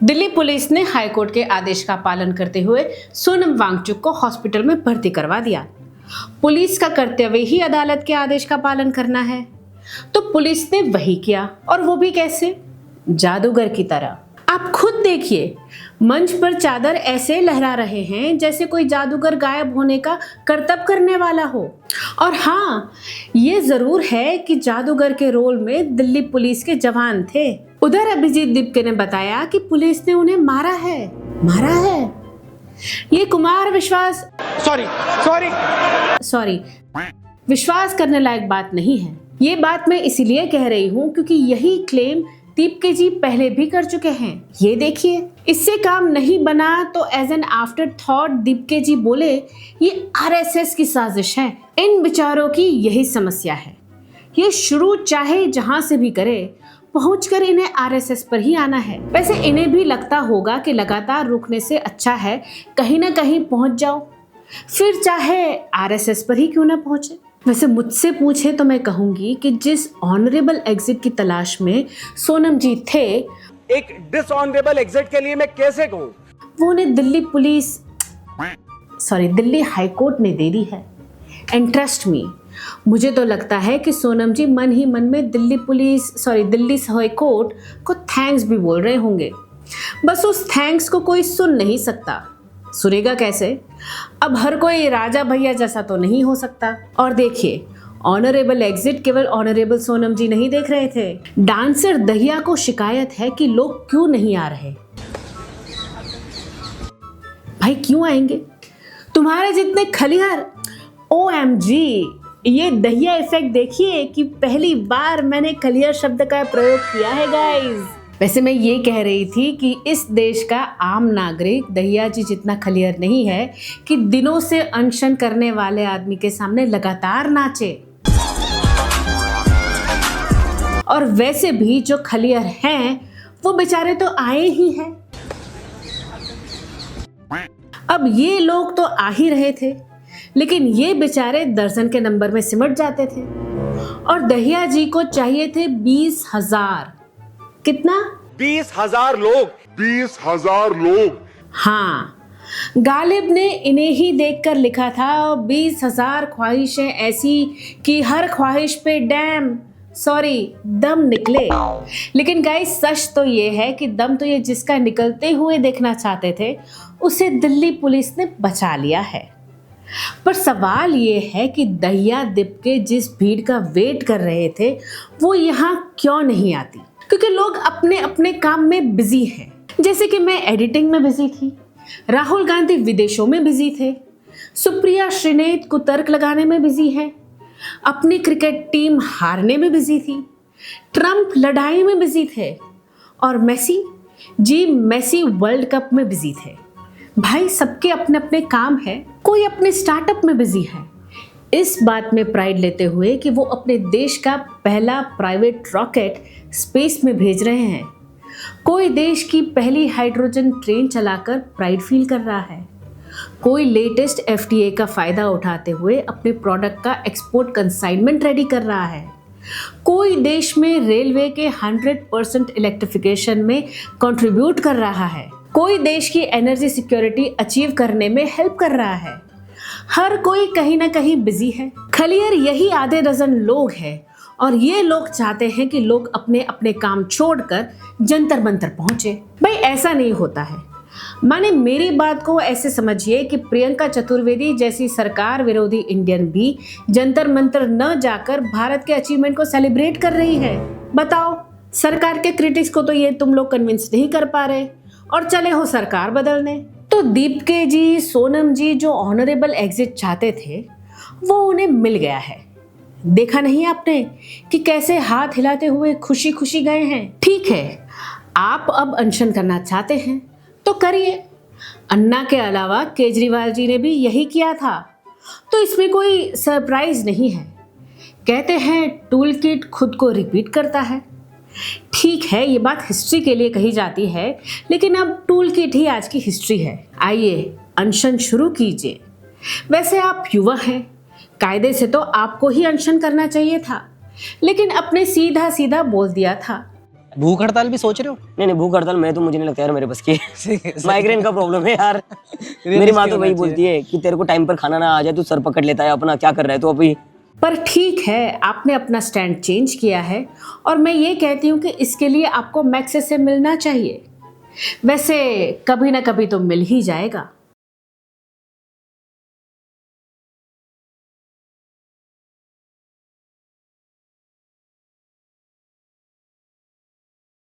Delhi police ने high court के आदेश का पालन करते हुए सोनम वांगचुक को हॉस्पिटल में भर्ती करवा दिया। पुलिस का कर्तव्य ही अदालत के आदेश का पालन करना है, तो पुलिस ने वही किया, और वो भी कैसे? जादूगर की तरह। आप खुद देखिए, मंच पर चादर ऐसे लहरा रहे हैं जैसे कोई जादूगर गायब होने का करतब करने वाला हो। और हाँ, ये जरूर है कि जादूगर के रोल में दिल्ली पुलिस के जवान थे। उधर अभिजीत दीपके ने बताया कि पुलिस ने उन्हें मारा है। ये कुमार विश्वास विश्वास करने लायक बात नहीं है। ये बात मैं इसीलिए कह रही हूँ क्योंकि यही क्लेम दीपके जी पहले भी कर चुके हैं। ये देखिए, इससे काम नहीं बना तो एज एन आफ्टर थॉट दीपके जी बोले ये आरएसएस की साजिश है। इन बेचारों की यही समस्या है। ये शुरू चाहे जहां से भी करे, पहुंचकर इन्हें आरएसएस पर ही आना है। वैसे इन्हें भी लगता होगा कि लगातार रुकने से अच्छा है कहीं ना कहीं पहुंच जाओ, फिर चाहे आरएसएस पर ही क्यों ना पहुंचे। वैसे मुझसे पूछे तो मैं कहूंगी कि जिस ऑनरेबल एग्जिट की तलाश में सोनम जी थे, एक डिसऑनरेबल एग्जिट के लिए मैं कैसे कहूं, वो उन्हें दिल्ली हाईकोर्ट ने दे दी है। एंड ट्रस्ट मी, मुझे तो लगता है कि सोनम जी मन ही मन में दिल्ली हाईकोर्ट को थैंक्स भी बोल रहे होंगे। बस उस थैंक्स को कोई सुन नहीं सकता। सुनेगा कैसे? अब हर कोई राजा भैया जैसा तो नहीं हो सकता। और देखिए, ऑनरेबल एग्जिट केवल ऑनरेबल सोनम जी नहीं देख रहे थे। डांसर दहिया को शिकायत है कि लोग क्यों नहीं आ रहे। भाई क्यों आएंगे? तुम्हारे जितने खलियार। OMG, ये दहिया इफेक्ट देखिए कि पहली बार मैंने खलियार शब्द का प्रयोग किया है गाइस। वैसे मैं ये कह रही थी कि इस देश का आम नागरिक दहिया जी जितना खलियर नहीं है कि दिनों से अनशन करने वाले आदमी के सामने लगातार नाचे। और वैसे भी जो खलियर हैं वो बेचारे तो आए ही हैं। अब ये लोग तो आ ही रहे थे, लेकिन ये बेचारे दर्जन के नंबर में सिमट जाते थे। और दहिया जी को चाहिए थे 20,000। कितना? 20,000 लोग। 20,000 लोग। हाँ, गालिब ने इन्हें ही देखकर लिखा था 20,000 ख्वाहिशें ऐसी कि हर ख्वाहिश पे दम निकले। लेकिन गाइस, सच तो ये है कि दम तो ये जिसका निकलते हुए देखना चाहते थे उसे दिल्ली पुलिस ने बचा लिया है। पर सवाल ये है कि दहिया दीपके जिस भीड़ का वेट कर रहे थे वो यहाँ क्यों नहीं आती? क्योंकि लोग अपने अपने काम में बिजी हैं। जैसे कि मैं एडिटिंग में बिजी थी, राहुल गांधी विदेशों में बिजी थे, सुप्रिया श्रीनेत को तर्क लगाने में बिजी है, अपनी क्रिकेट टीम हारने में बिजी थी, ट्रंप लड़ाई में बिजी थे, और मेसी वर्ल्ड कप में बिजी थे। भाई सबके अपने अपने काम है, कोई अपने स्टार्टअप में बिजी है। इस बात में प्राइड लेते हुए कि वो अपने देश का पहला प्राइवेट रॉकेट स्पेस में भेज रहे हैं, कोई देश की पहली हाइड्रोजन ट्रेन चलाकर प्राइड फील कर रहा है, कोई लेटेस्ट FTA का फायदा उठाते हुए अपने प्रोडक्ट का एक्सपोर्ट कंसाइनमेंट रेडी कर रहा है, कोई देश में रेलवे के 100% इलेक्ट्रिफिकेशन में कंट्रीब्यूट कर रहा है, कोई देश की एनर्जी सिक्योरिटी अचीव करने में हेल्प कर रहा है। हर कोई कहीं ना कहीं बिजी है। खलियर यही आधे डजन लोग हैं, और ये लोग चाहते हैं कि लोग अपने अपने काम छोड़कर जंतर मंतर पहुंचे। भाई ऐसा नहीं होता है। माने मेरी बात को ऐसे समझिए कि प्रियंका चतुर्वेदी जैसी सरकार विरोधी इंडियन भी जंतर मंतर न जाकर भारत के अचीवमेंट को सेलिब्रेट कर रही है। बताओ, सरकार के क्रिटिक्स को तो ये तुम लोग कन्विंस नहीं कर पा रहे और चले हो सरकार बदलने। तो दीपके जी, सोनम जी जो ऑनरेबल एग्जिट चाहते थे वो उन्हें मिल गया है। देखा नहीं आपने कि कैसे हाथ हिलाते हुए खुशी खुशी गए हैं? ठीक है, आप अब अनशन करना चाहते हैं तो करिए। अन्ना के अलावा केजरीवाल जी ने भी यही किया था, तो इसमें कोई सरप्राइज नहीं है। कहते हैं टूल किट खुद को रिपीट करता है। ठीक है, ये बात हिस्ट्री के लिए कही जाती है, लेकिन अब टूल किट ही आज की हिस्ट्री है। आइए अनशन शुरू कीजिए। वैसे आप युवा हैं, कायदे से तो आपको ही अनशन करना चाहिए था, लेकिन आपने सीधा सीधा बोल दिया था भूख हड़ताल भी सोच रहे हो? नहीं नहीं, भूख हड़ताल मैं तो मुझे नहीं लगता यार मेरे बस की। सही है, सही माइग्रेन का प्रॉब्लम है यार। मेरी माँ तो वही बोलती है कि तेरे को टाइम पर खाना ना आ जाए तू सर पकड़ लेता है अपना, क्या कर रहा है तो अभी। पर ठीक है, आपने अपना स्टैंड चेंज किया है और मैं ये कहती हूँ कि इसके लिए आपको मैक्स से मिलना चाहिए। वैसे कभी ना कभी तो मिल ही जाएगा।